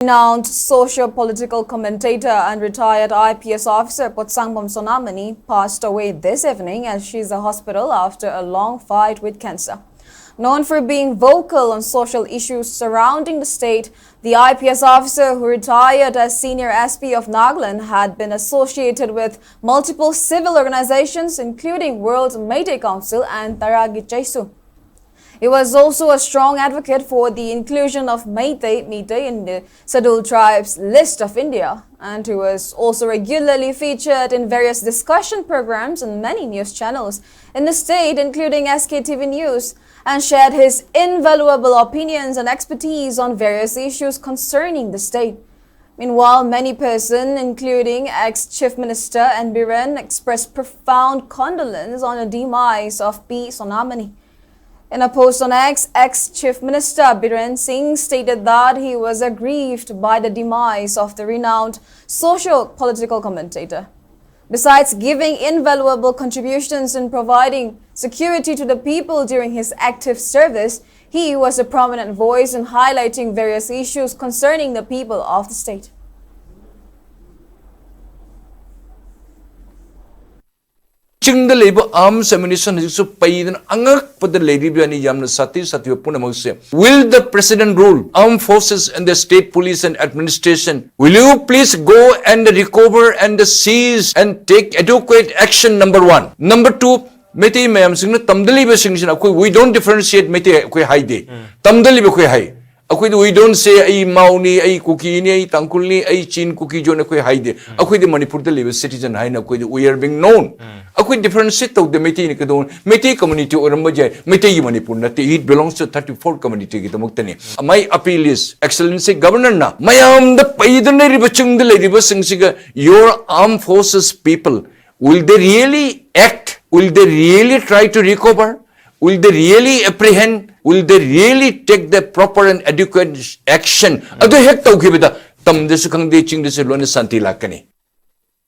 Renowned socio-political commentator and retired IPS officer Potsangpom Sonamani passed away this evening as she is in hospital after a long fight with cancer. Known for being vocal on social issues surrounding the state, the IPS officer who retired as senior SP of Nagaland had been associated with multiple civil organizations including World Meitei Council and Taragi Chaisu. He was also a strong advocate for the inclusion of Meitei in the scheduled tribes list of India, and he was also regularly featured in various discussion programs on many news channels in the state, including SKTV News, and shared his invaluable opinions and expertise on various issues concerning the state. Meanwhile, many persons, including ex-Chief Minister N. Biren, expressed profound condolence on the demise of P. Sonamani. In a post on X, ex-Chief Minister Biren Singh stated that he was aggrieved by the demise of the renowned socio-political commentator. Besides giving invaluable contributions in providing security to the people during his active service, he was a prominent voice in highlighting various issues concerning the people of the state. Chingda labor arms ammunition is so paid and angak put the lady Biani Yamna Sati Punamose. Will the president rule armed forces and the state police and administration? Will you please go and recover and seize and take adequate action? Number one. Number two, Meti Mayam Sing Tamdali Sing, we don't differentiate Meti Haide. Tamdali Hai. We don't say a Mauni, a cookie, a Tankulni, a chin cookie, John Haide. The Manipur the citizen Haina, we are being known. Different set of the Meti Meti community or Maja, Meti Manipur, it belongs to 34 community. My appeal is, Excellency Governor Na, Mayam the Paidana Ribachung the Lady Singa, your armed forces people, will they really act? Will they really try to recover? Will they really apprehend? Will they really take the proper and adequate action? Ado hek tau kibida tam desu kang de ching desu lone santi lakani.